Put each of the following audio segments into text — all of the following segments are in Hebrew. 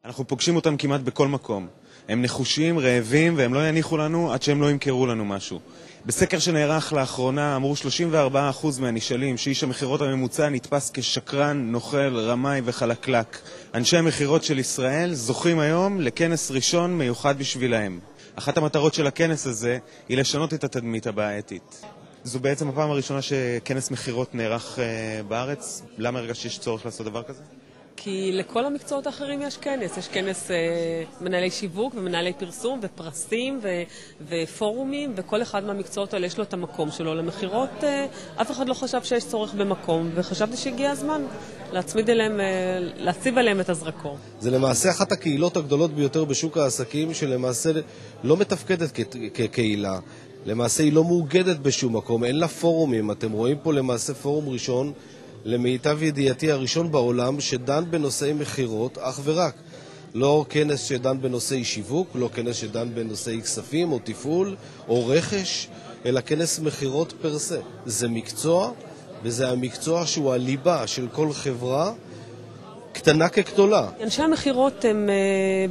אנחנו פוגשים אותם כמעט בכל מקום. הם נחושים, רעבים, והם לא יניחו לנו עד שהם לא ימכרו לנו משהו. בסקר שנערך לאחרונה אמרו 34% מהנשאלים שאיש המחירות הממוצע נתפס כשקרן, נוכל, רמאי וחלקלק. אנשי המחירות של ישראל זוכים היום לכנס ראשון מיוחד בשבילהם. אחת המטרות של הכנס הזה היא לשנות את התדמית הבעייתית. זו בעצם הפעם הראשונה שכנס מחירות נערך בארץ. למה הרגשת שיש צורך לעשות דבר כזה? כי לכל המקצועות האחרים יש כנס. יש כנס מנהלי שיווק ומנהלי פרסום ופרסים ופורומים, וכל אחד מהמקצועות האלה יש לו את המקום שלו. למחירות אף אחד לא חשב שיש צורך במקום, וחשבתי שהגיע הזמן להציב עליהם את הזרקור. זה למעשה אחת הקהילות הגדולות ביותר בשוק העסקים, שלמעשה לא מתפקדת כקהילה. למעשה היא לא מאוגדת בשום מקום, אין לה פורומים. אתם רואים פה למעשה פורום ראשון, למיטב ידיעתי הראשון בעולם, שדן בנושאי מחירות אך ורק. לא כנס שדן בנושאי שיווק, לא כנס שדן בנושאי כספים או תפעול או רכש, אלא כנס מחירות פרסה. זה מקצוע, וזה המקצוע שהוא הליבה של כל חברה, קטנה כגדולה. אנשי המחירות הם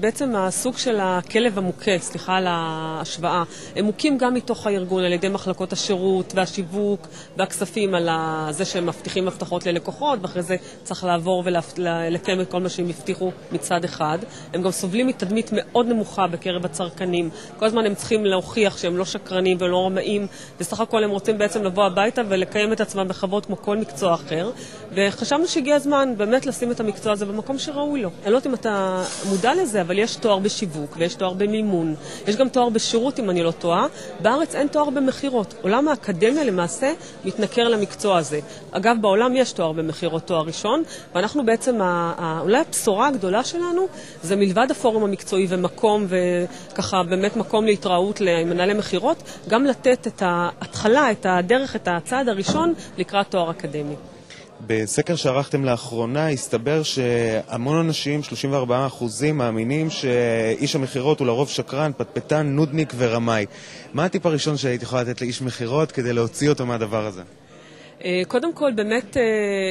בעצם הסוג של הכלב המוכה, סליחה על ההשוואה. הם מוכים גם מתוך הארגון על ידי מחלקות השירות והשיווק והכספים, על זה שהם מבטיחים הבטחות ללקוחות, ואחרי זה צריך לעבור ולקיים את כל מה שהם הבטיחו מצד אחד. הם גם סובלים מתדמית מאוד נמוכה בקרב הצרכנים. כל הזמן הם צריכים להוכיח שהם לא שקרנים ולא רמאים, וסך הכל הם רוצים בעצם לבוא הביתה ולקיים את עצמם בכבוד כמו כל מקצוע אחר. וחשבנו שהגיע הזמן באמת לשים את המקצוע זה במקום שראוי לו. אני לא יודעת אם אתה מודע לזה, אבל יש תואר בשיווק ויש תואר במימון. יש גם תואר בשירות, אם אני לא טועה. בארץ אין תואר במחירות. עולם האקדמיה למעשה מתנכר למקצוע הזה. אגב, בעולם יש תואר במחירות, תואר ראשון, ואנחנו בעצם, אולי הבשורה הגדולה שלנו, זה מלבד הפורום המקצועי ומקום, וככה באמת מקום להתראות למנהלי מחירות, גם לתת את ההתחלה, את הדרך, את הצעד הראשון לקראת תואר אקדמי. בסקר שערכתם לאחרונה הסתבר שהמון אנשים, 34%, מאמינים שאיש המחירות הוא לרוב שקרן, פטפטן, נודניק ורמאי. מה הטיפ הראשון שהיית יכולה לתת לאיש מחירות כדי להוציא אותו מהדבר הזה? קודם כל באמת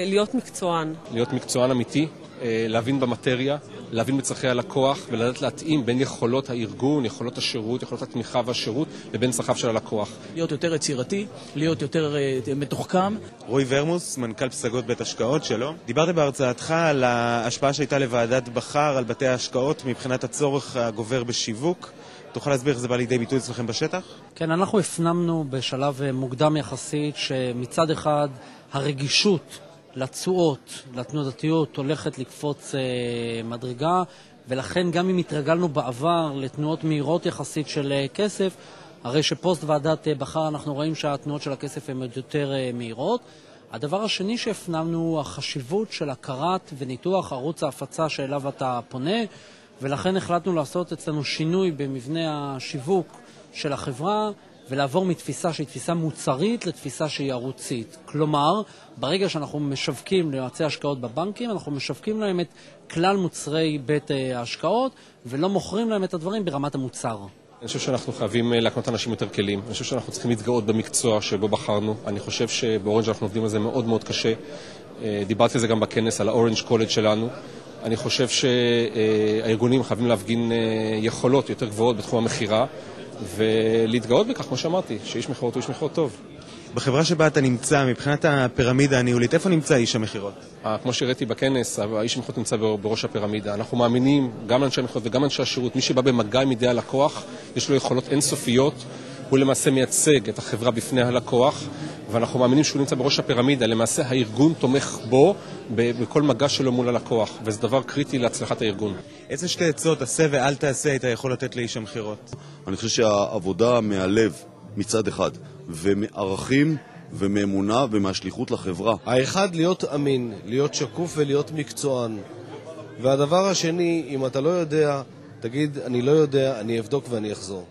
להיות מקצוען. להיות מקצוען אמיתי, להבין במטריה, להבין בצרכי הלקוח ולדעת להתאים בין יכולות הארגון, יכולות השירות, יכולות התמיכה והשירות לבין צרכיו של הלקוח. להיות יותר יצירתי, להיות יותר מתוחכם. רועי ורמוס, מנכ"ל פסגות בית השקעות, שלום. דיברת בהרצאתך על ההשפעה שהייתה לוועדת בחר על בתי ההשקעות מבחינת הצורך הגובר בשיווק. תוכל להסביר איך זה בא לידי ביטוי אצלכם בשטח? כן, אנחנו הפנמנו בשלב מוקדם יחסית שמצד אחד הרגישות לתשואות, לתנודתיות, הולכת לקפוץ מדרגה, ולכן גם אם התרגלנו בעבר לתנועות מהירות יחסית של כסף, הרי שפוסט ועדת בחר אנחנו רואים שהתנועות של הכסף הן יותר מהירות. הדבר השני שהפנמנו הוא החשיבות של הכרת וניתוח ערוץ ההפצה שאליו אתה פונה, ולכן החלטנו לעשות אצלנו שינוי במבנה השיווק של החברה, ולעבור מתפיסה שהיא תפיסה מוצרית לתפיסה שהיא ערוצית. כלומר, ברגע שאנחנו משווקים ליועצי השקעות בבנקים, אנחנו משווקים להם את כלל מוצרי בית ההשקעות, ולא מוכרים להם את הדברים ברמת המוצר. אני חושב שאנחנו חייבים להקנות אנשים יותר כלים. אני חושב שאנחנו צריכים להתגאות במקצוע שבו בחרנו. אני חושב שבאורנג' אנחנו עובדים על זה מאוד מאוד קשה. דיברתי על זה גם בכנס, על האורנג' קולג' שלנו. אני חושב שהארגונים חייבים להפגין יכולות יותר גבוהות בתחום המחירה, ולהתגאות בכך, כמו שאמרתי, שאיש מחירות הוא איש מחירות טוב. בחברה שבה אתה נמצא, מבחינת הפירמידה הניהולית, איפה נמצא איש המחירות? כמו שהראיתי בכנס, האיש המחירות נמצא בראש הפירמידה. אנחנו מאמינים, גם לאנשי המחירות וגם לאנשי השירות, מי שבא במגע עם ידי הלקוח, יש לו יכולות אינסופיות, הוא למעשה מייצג את החברה בפני הלקוח, ואנחנו מאמינים שהוא נמצא בראש הפירמידה. למעשה הארגון תומך בו בכל מגע שלו מול הלקוח, וזה דבר קריטי להצלחת הארגון. איזה שתי עצות, עשה ואל תעשה, היית יכול לתת לאיש המחירות? אני חושב שהעבודה מהלב מצד אחד, ומערכים ומאמונה ומהשליחות לחברה. האחד, להיות אמין, להיות שקוף ולהיות מקצוען. והדבר השני, אם אתה לא יודע, תגיד, אני לא יודע, אני אבדוק ואני אחזור.